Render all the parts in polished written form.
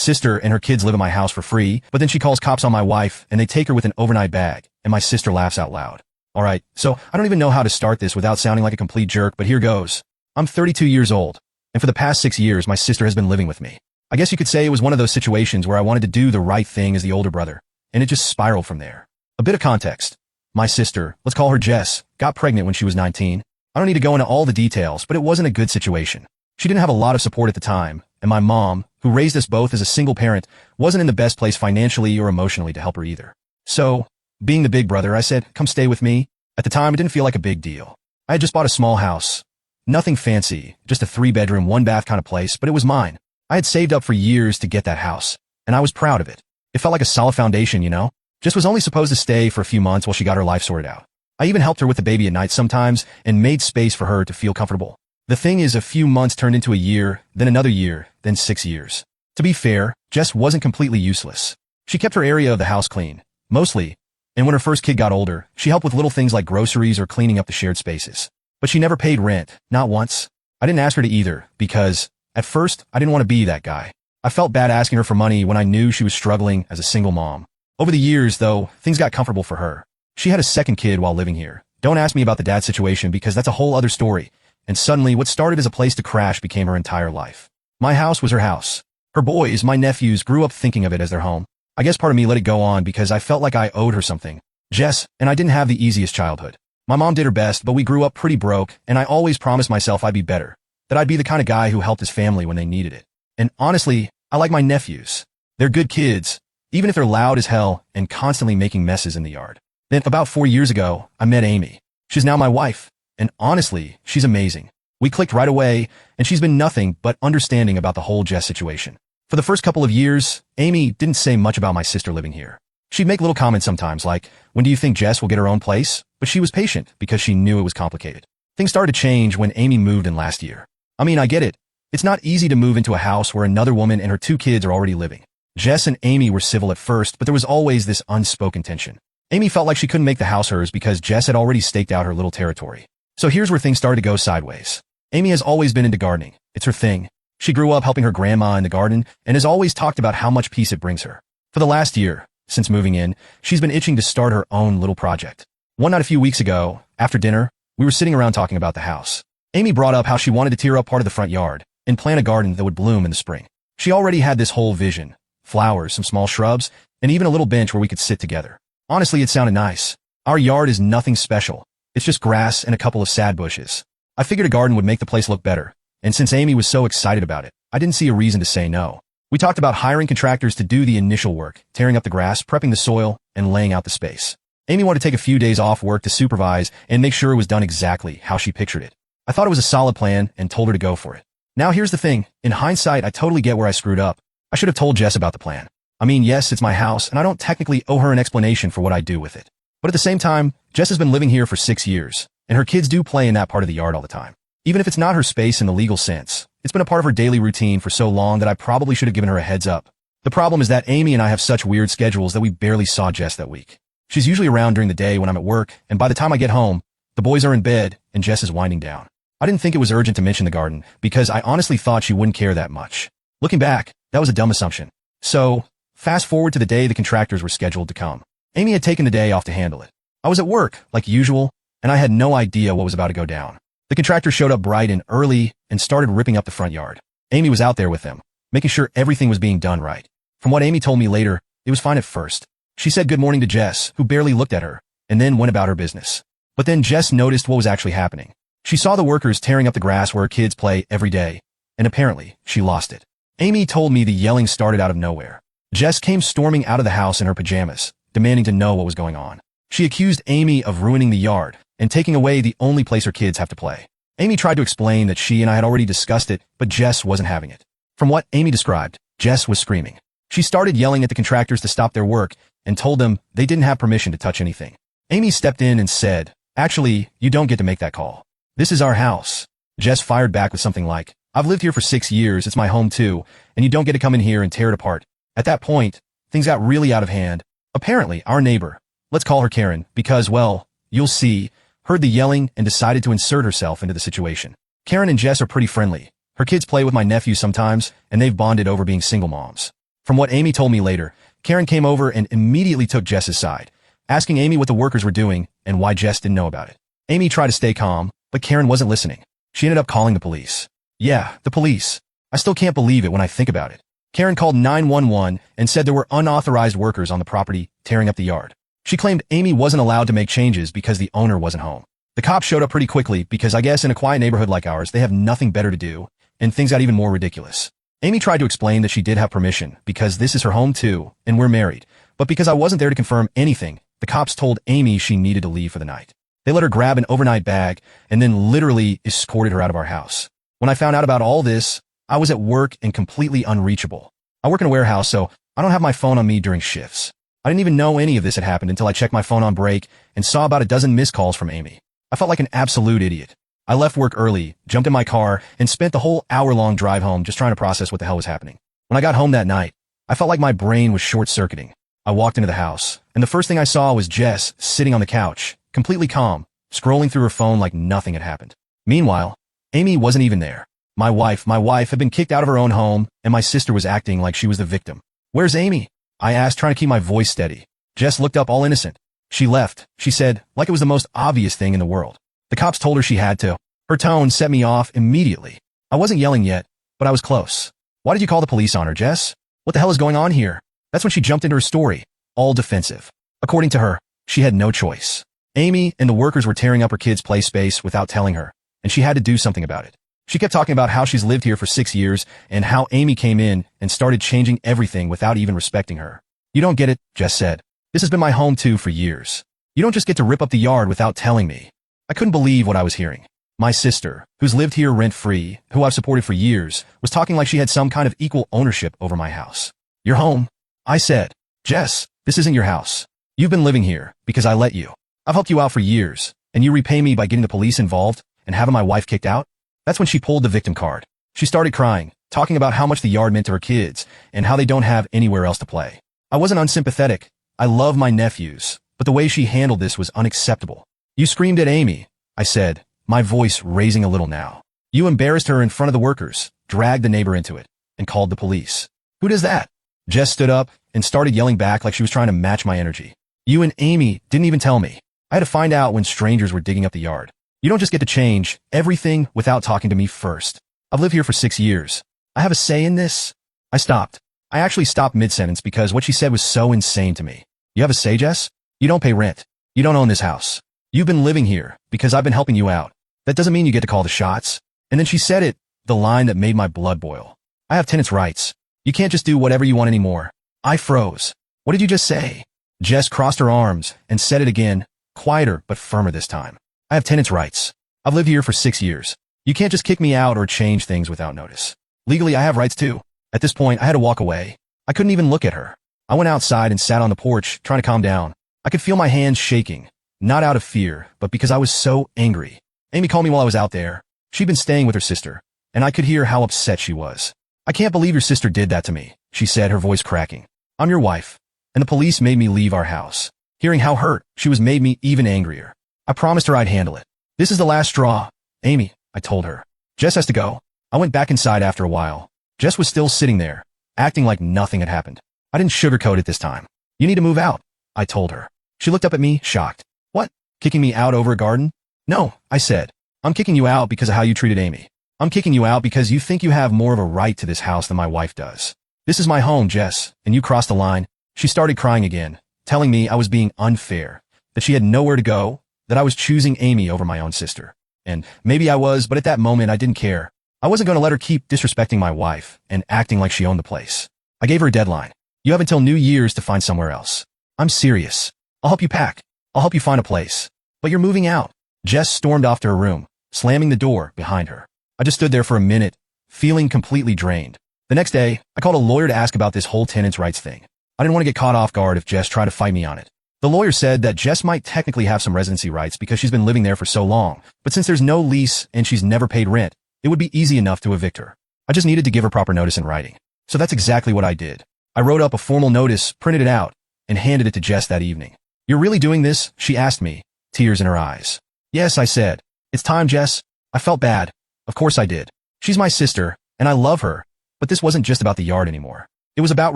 sister and her kids live in my house for free, but then she calls cops on my wife and they take her with an overnight bag, and my sister laughs out loud. Alright, so I don't even know how to start this without sounding like a complete jerk, but here goes. I'm 32 years old, and for the past 6 years my sister has been living with me. I guess you could say it was one of those situations where I wanted to do the right thing as the older brother, and it just spiraled from there. A bit of context. My sister, let's call her Jess, got pregnant when she was 19. I don't need to go into all the details, but it wasn't a good situation. She didn't have a lot of support at the time, and my mom, who raised us both as a single parent, wasn't in the best place financially or emotionally to help her either. So, being the big brother, I said, come stay with me. At the time, it didn't feel like a big deal. I had just bought a small house. Nothing fancy, just a 3-bedroom, 1-bath kind of place, but it was mine. I had saved up for years to get that house, and I was proud of it. It felt like a solid foundation, you know? Jess was only supposed to stay for a few months while she got her life sorted out. I even helped her with the baby at night sometimes and made space for her to feel comfortable. The thing is, a few months turned into a year, then another year, then 6 years. To be fair, Jess wasn't completely useless. She kept her area of the house clean, mostly, and when her first kid got older, she helped with little things like groceries or cleaning up the shared spaces. But she never paid rent, not once. I didn't ask her to either, because, at first, I didn't want to be that guy. I felt bad asking her for money when I knew she was struggling as a single mom. Over the years, though, things got comfortable for her. She had a second kid while living here. Don't ask me about the dad situation because that's a whole other story. And suddenly, what started as a place to crash became her entire life. My house was her house. Her boys, my nephews, grew up thinking of it as their home. I guess part of me let it go on because I felt like I owed her something. Jess and I didn't have the easiest childhood. My mom did her best, but we grew up pretty broke, and I always promised myself I'd be better. That I'd be the kind of guy who helped his family when they needed it. And honestly, I like my nephews. They're good kids, even if they're loud as hell and constantly making messes in the yard. Then, about 4 years ago, I met Amy. She's now my wife, and honestly, she's amazing. We clicked right away, and she's been nothing but understanding about the whole Jess situation. For the first couple of years, Amy didn't say much about my sister living here. She'd make little comments sometimes like, when do you think Jess will get her own place? But she was patient because she knew it was complicated. Things started to change when Amy moved in last year. I mean, I get it. It's not easy to move into a house where another woman and her 2 kids are already living. Jess and Amy were civil at first, but there was always this unspoken tension. Amy felt like she couldn't make the house hers because Jess had already staked out her little territory. So here's where things started to go sideways. Amy has always been into gardening. It's her thing. She grew up helping her grandma in the garden and has always talked about how much peace it brings her. For the last year, since moving in, she's been itching to start her own little project. One night a few weeks ago, after dinner, we were sitting around talking about the house. Amy brought up how she wanted to tear up part of the front yard and plant a garden that would bloom in the spring. She already had this whole vision, flowers, some small shrubs, and even a little bench where we could sit together. Honestly, it sounded nice. Our yard is nothing special. It's just grass and a couple of sad bushes. I figured a garden would make the place look better, and since Amy was so excited about it, I didn't see a reason to say no. We talked about hiring contractors to do the initial work, tearing up the grass, prepping the soil, and laying out the space. Amy wanted to take a few days off work to supervise and make sure it was done exactly how she pictured it. I thought it was a solid plan and told her to go for it. Now here's the thing. In hindsight, I totally get where I screwed up. I should have told Jess about the plan. I mean, yes, it's my house, and I don't technically owe her an explanation for what I do with it. But at the same time, Jess has been living here for 6 years, and her kids do play in that part of the yard all the time. Even if it's not her space in the legal sense, it's been a part of her daily routine for so long that I probably should have given her a heads up. The problem is that Amy and I have such weird schedules that we barely saw Jess that week. She's usually around during the day when I'm at work, and by the time I get home, the boys are in bed, and Jess is winding down. I didn't think it was urgent to mention the garden, because I honestly thought she wouldn't care that much. Looking back, that was a dumb assumption. So, fast forward to the day the contractors were scheduled to come. Amy had taken the day off to handle it. I was at work, like usual, and I had no idea what was about to go down. The contractor showed up bright and early and started ripping up the front yard. Amy was out there with them, making sure everything was being done right. From what Amy told me later, it was fine at first. She said good morning to Jess, who barely looked at her, and then went about her business. But then Jess noticed what was actually happening. She saw the workers tearing up the grass where her kids play every day, and apparently, she lost it. Amy told me the yelling started out of nowhere. Jess came storming out of the house in her pajamas, demanding to know what was going on. She accused Amy of ruining the yard and taking away the only place her kids have to play. Amy tried to explain that she and I had already discussed it, but Jess wasn't having it. From what Amy described, Jess was screaming. She started yelling at the contractors to stop their work and told them they didn't have permission to touch anything. Amy stepped in and said, "Actually, you don't get to make that call. This is our house." Jess fired back with something like, "I've lived here for 6 years, it's my home too, and you don't get to come in here and tear it apart." At that point, things got really out of hand. Apparently, our neighbor, let's call her Karen, because, well, you'll see, heard the yelling and decided to insert herself into the situation. Karen and Jess are pretty friendly. Her kids play with my nephew sometimes, and they've bonded over being single moms. From what Amy told me later, Karen came over and immediately took Jess's side, asking Amy what the workers were doing and why Jess didn't know about it. Amy tried to stay calm, but Karen wasn't listening. She ended up calling the police. Yeah, the police. I still can't believe it when I think about it. Karen called 911 and said there were unauthorized workers on the property tearing up the yard. She claimed Amy wasn't allowed to make changes because the owner wasn't home. The cops showed up pretty quickly because I guess in a quiet neighborhood like ours, they have nothing better to do, and things got even more ridiculous. Amy tried to explain that she did have permission because this is her home too, and we're married. But because I wasn't there to confirm anything, the cops told Amy she needed to leave for the night. They let her grab an overnight bag and then literally escorted her out of our house. When I found out about all this, I was at work and completely unreachable. I work in a warehouse, so I don't have my phone on me during shifts. I didn't even know any of this had happened until I checked my phone on break and saw about a dozen missed calls from Amy. I felt like an absolute idiot. I left work early, jumped in my car, and spent the whole hour-long drive home just trying to process what the hell was happening. When I got home that night, I felt like my brain was short-circuiting. I walked into the house, and the first thing I saw was Jess sitting on the couch, completely calm, scrolling through her phone like nothing had happened. Meanwhile, Amy wasn't even there. My wife had been kicked out of her own home, and my sister was acting like she was the victim. "Where's Amy?" I asked, trying to keep my voice steady. Jess looked up all innocent. "She left," she said, like it was the most obvious thing in the world. The cops told her she had to. Her tone set me off immediately. I wasn't yelling yet, but I was close. "Why did you call the police on her, Jess? What the hell is going on here?" That's when she jumped into her story, all defensive. According to her, she had no choice. Amy and the workers were tearing up her kids' play space without telling her, and she had to do something about it. She kept talking about how she's lived here for 6 years and how Amy came in and started changing everything without even respecting her. "You don't get it," Jess said. "This has been my home too for years. You don't just get to rip up the yard without telling me." I couldn't believe what I was hearing. My sister, who's lived here rent-free, who I've supported for years, was talking like she had some kind of equal ownership over my house. "Your home," I said. "Jess, this isn't your house. You've been living here because I let you. I've helped you out for years, and you repay me by getting the police involved and having my wife kicked out?" That's when she pulled the victim card. She started crying, talking about how much the yard meant to her kids and how they don't have anywhere else to play. I wasn't unsympathetic. I love my nephews, but the way she handled this was unacceptable. "You screamed at Amy," I said, my voice raising a little now. "You embarrassed her in front of the workers, dragged the neighbor into it, and called the police." "Who does that?" Jess stood up and started yelling back like she was trying to match my energy. "You and Amy didn't even tell me. I had to find out when strangers were digging up the yard. You don't just get to change everything without talking to me first. I've lived here for 6 years. I have a say in this." I stopped. I actually stopped mid-sentence because what she said was so insane to me. "You have a say, Jess? You don't pay rent. You don't own this house. You've been living here because I've been helping you out. That doesn't mean you get to call the shots." And then she said it, the line that made my blood boil. "I have tenants' rights. You can't just do whatever you want anymore." I froze. "What did you just say?" Jess crossed her arms and said it again, quieter but firmer this time. "I have tenants' rights. I've lived here for 6 years. You can't just kick me out or change things without notice. Legally, I have rights too." At this point, I had to walk away. I couldn't even look at her. I went outside and sat on the porch, trying to calm down. I could feel my hands shaking, not out of fear, but because I was so angry. Amy called me while I was out there. She'd been staying with her sister, and I could hear how upset she was. "I can't believe your sister did that to me," she said, her voice cracking. "I'm your wife, and the police made me leave our house." Hearing how hurt she was made me even angrier. I promised her I'd handle it. "This is the last straw, Amy," I told her. "Jess has to go." I went back inside after a while. Jess was still sitting there, acting like nothing had happened. I didn't sugarcoat it this time. "You need to move out," I told her. She looked up at me, shocked. "What? Kicking me out over a garden?" "No," I said. "I'm kicking you out because of how you treated Amy. I'm kicking you out because you think you have more of a right to this house than my wife does. This is my home, Jess, and you crossed the line." She started crying again, telling me I was being unfair, that she had nowhere to go, that I was choosing Amy over my own sister. And maybe I was, but at that moment I didn't care. I wasn't going to let her keep disrespecting my wife and acting like she owned the place. I gave her a deadline. "You have until New Year's to find somewhere else. I'm serious. I'll help you pack. I'll help you find a place. But you're moving out." Jess stormed off to her room, slamming the door behind her. I just stood there for a minute, feeling completely drained. The next day, I called a lawyer to ask about this whole tenants' rights thing. I didn't want to get caught off guard if Jess tried to fight me on it. The lawyer said that Jess might technically have some residency rights because she's been living there for so long, but since there's no lease and she's never paid rent, it would be easy enough to evict her. I just needed to give her proper notice in writing. So that's exactly what I did. I wrote up a formal notice, printed it out, and handed it to Jess that evening. "You're really doing this?" she asked me, tears in her eyes. "Yes," I said. "It's time, Jess." I felt bad. Of course I did. She's my sister, and I love her, but this wasn't just about the yard anymore. It was about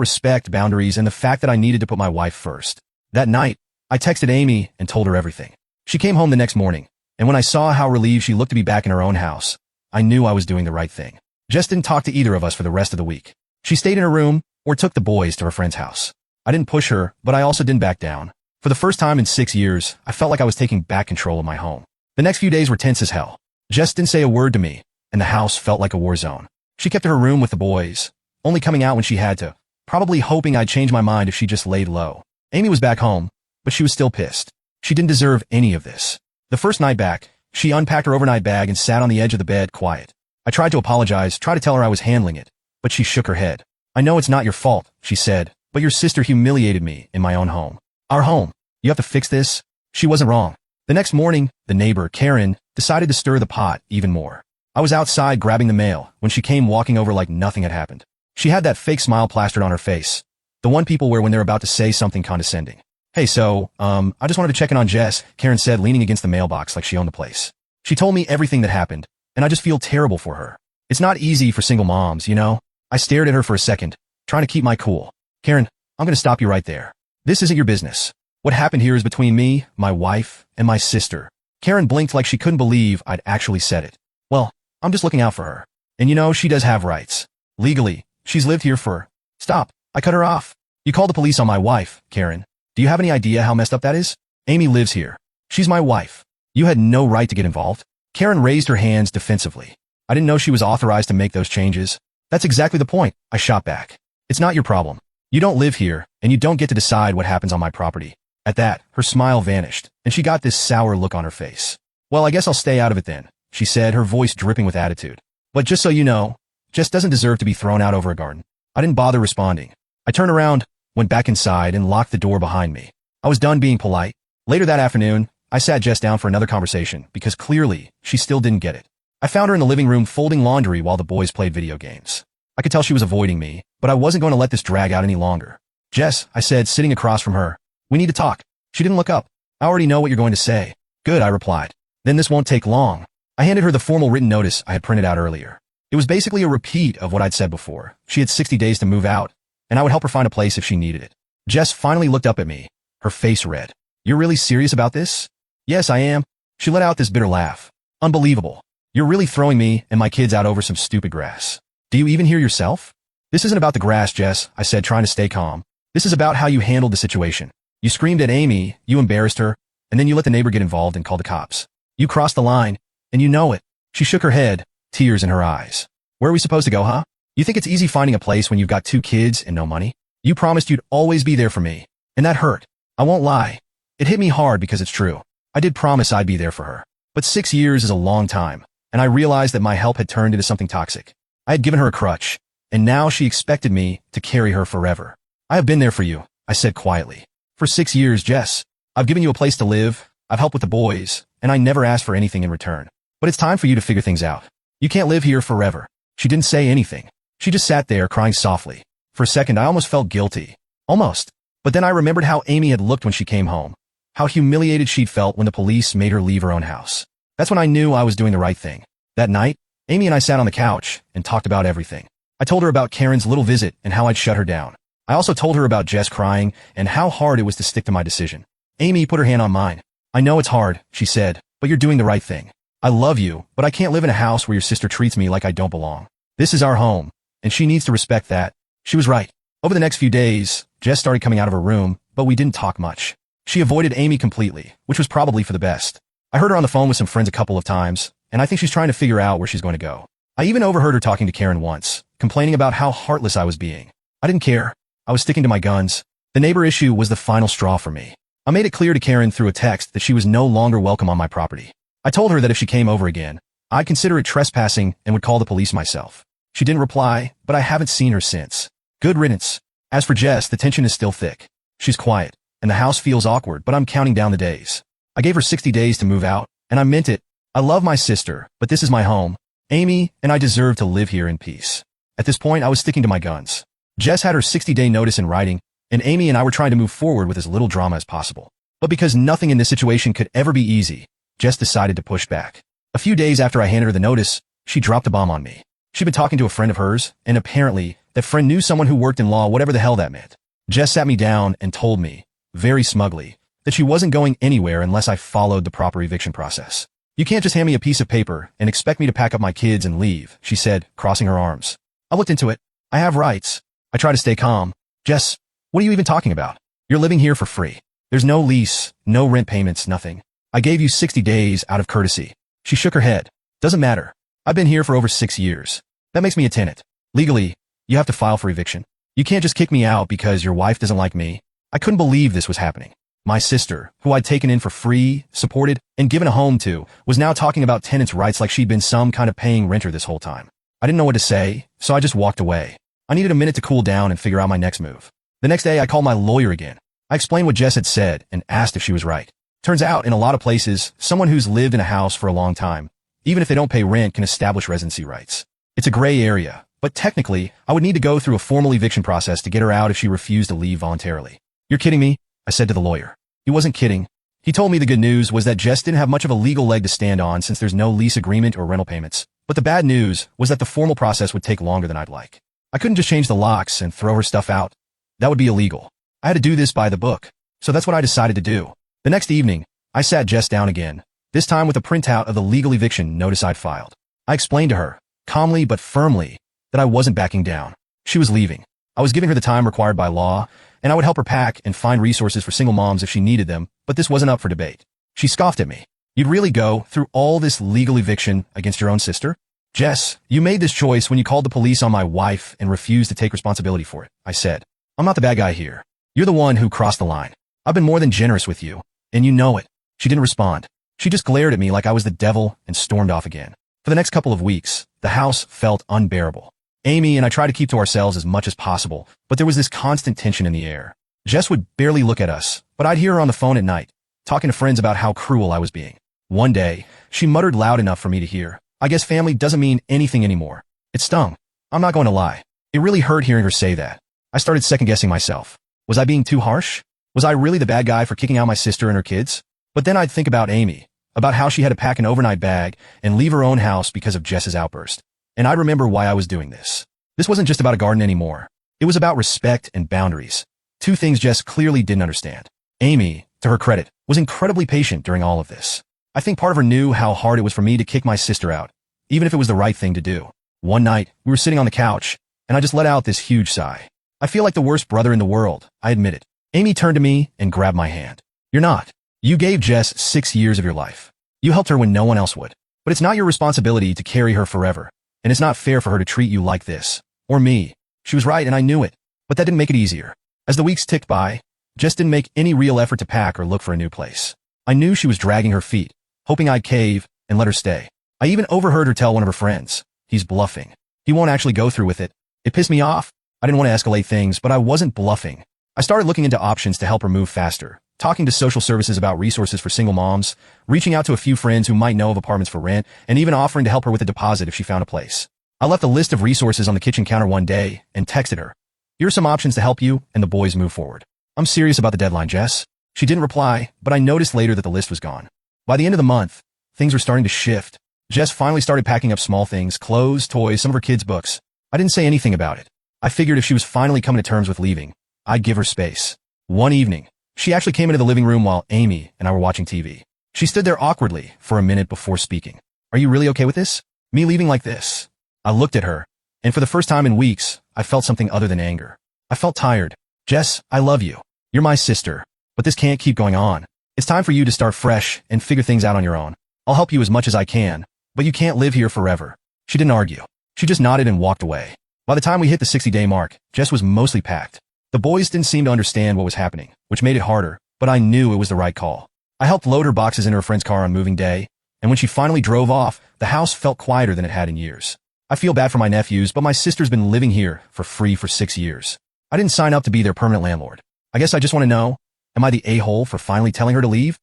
respect, boundaries, and the fact that I needed to put my wife first. That night, I texted Amy and told her everything. She came home the next morning, and when I saw how relieved she looked to be back in her own house, I knew I was doing the right thing. Jess didn't talk to either of us for the rest of the week. She stayed in her room or took the boys to her friend's house. I didn't push her, but I also didn't back down. For the first time in 6 years, I felt like I was taking back control of my home. The next few days were tense as hell. Jess didn't say a word to me, and the house felt like a war zone. She kept to her room with the boys, only coming out when she had to, probably hoping I'd change my mind if she just laid low. Amy was back home, but she was still pissed. She didn't deserve any of this. The first night back, she unpacked her overnight bag and sat on the edge of the bed quiet. I tried to apologize, tried to tell her I was handling it, but she shook her head. I know it's not your fault, she said, but your sister humiliated me in my own home. Our home. You have to fix this. She wasn't wrong. The next morning, the neighbor, Karen, decided to stir the pot even more. I was outside grabbing the mail when she came walking over like nothing had happened. She had that fake smile plastered on her face, the one people wear when they're about to say something condescending. Hey, so, I just wanted to check in on Jess, Karen said, leaning against the mailbox like she owned the place. She told me everything that happened, and I just feel terrible for her. It's not easy for single moms, you know? I stared at her for a second, trying to keep my cool. Karen, I'm gonna stop you right there. This isn't your business. What happened here is between me, my wife, and my sister. Karen blinked like she couldn't believe I'd actually said it. Well, I'm just looking out for her. And you know, she does have rights. Legally, she's lived here for... Stop. I cut her off. You called the police on my wife, Karen. Do you have any idea how messed up that is? Amy lives here. She's my wife. You had no right to get involved. Karen raised her hands defensively. I didn't know she was authorized to make those changes. That's exactly the point, I shot back. It's not your problem. You don't live here, and you don't get to decide what happens on my property. At that, her smile vanished, and she got this sour look on her face. Well, I guess I'll stay out of it then, she said, her voice dripping with attitude. But just so you know, Jess doesn't deserve to be thrown out over a garden. I didn't bother responding. I turned around, went back inside, and locked the door behind me. I was done being polite. Later that afternoon, I sat Jess down for another conversation because clearly she still didn't get it. I found her in the living room folding laundry while the boys played video games. I could tell she was avoiding me, but I wasn't going to let this drag out any longer. Jess, I said, sitting across from her, we need to talk. She didn't look up. I already know what you're going to say. Good, I replied. Then this won't take long. I handed her the formal written notice I had printed out earlier. It was basically a repeat of what I'd said before. She had 60 days to move out, and I would help her find a place if she needed it. Jess finally looked up at me, her face red. You're really serious about this? Yes, I am. She let out this bitter laugh. Unbelievable. You're really throwing me and my kids out over some stupid grass. Do you even hear yourself? This isn't about the grass, Jess, I said, trying to stay calm. This is about how you handled the situation. You screamed at Amy, you embarrassed her, and then you let the neighbor get involved and call the cops. You crossed the line, and you know it. She shook her head, tears in her eyes. Where are we supposed to go, huh? You think it's easy finding a place when you've got 2 kids and no money? You promised you'd always be there for me, and that hurt. I won't lie. It hit me hard because it's true. I did promise I'd be there for her. But 6 years is a long time, and I realized that my help had turned into something toxic. I had given her a crutch, and now she expected me to carry her forever. I have been there for you, I said quietly. For 6 years, Jess. I've given you a place to live, I've helped with the boys, and I never asked for anything in return. But it's time for you to figure things out. You can't live here forever. She didn't say anything. She just sat there crying softly. For a second, I almost felt guilty. Almost. But then I remembered how Amy had looked when she came home. How humiliated she'd felt when the police made her leave her own house. That's when I knew I was doing the right thing. That night, Amy and I sat on the couch and talked about everything. I told her about Karen's little visit and how I'd shut her down. I also told her about Jess crying and how hard it was to stick to my decision. Amy put her hand on mine. I know it's hard, she said, but you're doing the right thing. I love you, but I can't live in a house where your sister treats me like I don't belong. This is our home, and she needs to respect that. She was right. Over the next few days, Jess started coming out of her room, but we didn't talk much. She avoided Amy completely, which was probably for the best. I heard her on the phone with some friends a couple of times, and I think she's trying to figure out where she's going to go. I even overheard her talking to Karen once, complaining about how heartless I was being. I didn't care. I was sticking to my guns. The neighbor issue was the final straw for me. I made it clear to Karen through a text that she was no longer welcome on my property. I told her that if she came over again, I'd consider it trespassing and would call the police myself. She didn't reply, but I haven't seen her since. Good riddance. As for Jess, the tension is still thick. She's quiet, and the house feels awkward, but I'm counting down the days. I gave her 60 days to move out, and I meant it. I love my sister, but this is my home. Amy and I deserve to live here in peace. At this point, I was sticking to my guns. Jess had her 60-day notice in writing, and Amy and I were trying to move forward with as little drama as possible. But because nothing in this situation could ever be easy, Jess decided to push back. A few days after I handed her the notice, she dropped a bomb on me. She'd been talking to a friend of hers, and apparently, that friend knew someone who worked in law, whatever the hell that meant. Jess sat me down and told me, very smugly, that she wasn't going anywhere unless I followed the proper eviction process. You can't just hand me a piece of paper and expect me to pack up my kids and leave, she said, crossing her arms. I looked into it. I have rights. I try to stay calm. Jess, what are you even talking about? You're living here for free. There's no lease, no rent payments, nothing. I gave you 60 days out of courtesy. She shook her head. Doesn't matter. I've been here for over 6 years. That makes me a tenant. Legally, you have to file for eviction. You can't just kick me out because your wife doesn't like me. I couldn't believe this was happening. My sister, who I'd taken in for free, supported, and given a home to, was now talking about tenants' rights like she'd been some kind of paying renter this whole time. I didn't know what to say, so I just walked away. I needed a minute to cool down and figure out my next move. The next day, I called my lawyer again. I explained what Jess had said and asked if she was right. Turns out, in a lot of places, someone who's lived in a house for a long time, even if they don't pay rent, can establish residency rights. It's a gray area, but technically, I would need to go through a formal eviction process to get her out if she refused to leave voluntarily. You're kidding me? I said to the lawyer. He wasn't kidding. He told me the good news was that Jess didn't have much of a legal leg to stand on since there's no lease agreement or rental payments. But the bad news was that the formal process would take longer than I'd like. I couldn't just change the locks and throw her stuff out. That would be illegal. I had to do this by the book. So that's what I decided to do. The next evening, I sat Jess down again, this time with a printout of the legal eviction notice I'd filed. I explained to her, calmly but firmly, that I wasn't backing down. She was leaving. I was giving her the time required by law, and I would help her pack and find resources for single moms if she needed them, but this wasn't up for debate. She scoffed at me. You'd really go through all this legal eviction against your own sister? Jess, you made this choice when you called the police on my wife and refused to take responsibility for it, I said. I'm not the bad guy here. You're the one who crossed the line. I've been more than generous with you, and you know it. She didn't respond. She just glared at me like I was the devil and stormed off again. For the next couple of weeks, the house felt unbearable. Amy and I tried to keep to ourselves as much as possible, but there was this constant tension in the air. Jess would barely look at us, but I'd hear her on the phone at night, talking to friends about how cruel I was being. One day, she muttered loud enough for me to hear, I guess family doesn't mean anything anymore. It stung. I'm not going to lie. It really hurt hearing her say that. I started second-guessing myself. Was I being too harsh? Was I really the bad guy for kicking out my sister and her kids? But then I'd think about Amy, about how she had to pack an overnight bag and leave her own house because of Jess's outburst. And I remember why I was doing this. This wasn't just about a garden anymore. It was about respect and boundaries. Two things Jess clearly didn't understand. Amy, to her credit, was incredibly patient during all of this. I think part of her knew how hard it was for me to kick my sister out, even if it was the right thing to do. One night, we were sitting on the couch, and I just let out this huge sigh. I feel like the worst brother in the world, I admit it. Amy turned to me and grabbed my hand. You're not. You gave Jess 6 years of your life. You helped her when no one else would. But it's not your responsibility to carry her forever. And it's not fair for her to treat you like this. Or me. She was right and I knew it. But that didn't make it easier. As the weeks ticked by, Jess didn't make any real effort to pack or look for a new place. I knew she was dragging her feet, hoping I'd cave and let her stay. I even overheard her tell one of her friends, he's bluffing. He won't actually go through with it. It pissed me off. I didn't want to escalate things, but I wasn't bluffing. I started looking into options to help her move faster, talking to social services about resources for single moms, reaching out to a few friends who might know of apartments for rent, and even offering to help her with a deposit if she found a place. I left a list of resources on the kitchen counter one day and texted her. Here are some options to help you and the boys move forward. I'm serious about the deadline, Jess. She didn't reply, but I noticed later that the list was gone. By the end of the month, things were starting to shift. Jess finally started packing up small things, clothes, toys, some of her kids' books. I didn't say anything about it. I figured if she was finally coming to terms with leaving, I'd give her space. One evening, she actually came into the living room while Amy and I were watching TV. She stood there awkwardly for a minute before speaking. Are you really okay with this? Me leaving like this? I looked at her, and for the first time in weeks, I felt something other than anger. I felt tired. Jess, I love you. You're my sister. But this can't keep going on. It's time for you to start fresh and figure things out on your own. I'll help you as much as I can, but you can't live here forever. She didn't argue. She just nodded and walked away. By the time we hit the 60-day mark, Jess was mostly packed. The boys didn't seem to understand what was happening, which made it harder, but I knew it was the right call. I helped load her boxes into her friend's car on moving day, and when she finally drove off, the house felt quieter than it had in years. I feel bad for my nephews, but my sister's been living here for free for 6 years. I didn't sign up to be their permanent landlord. I guess I just want to know, am I the a-hole for finally telling her to leave?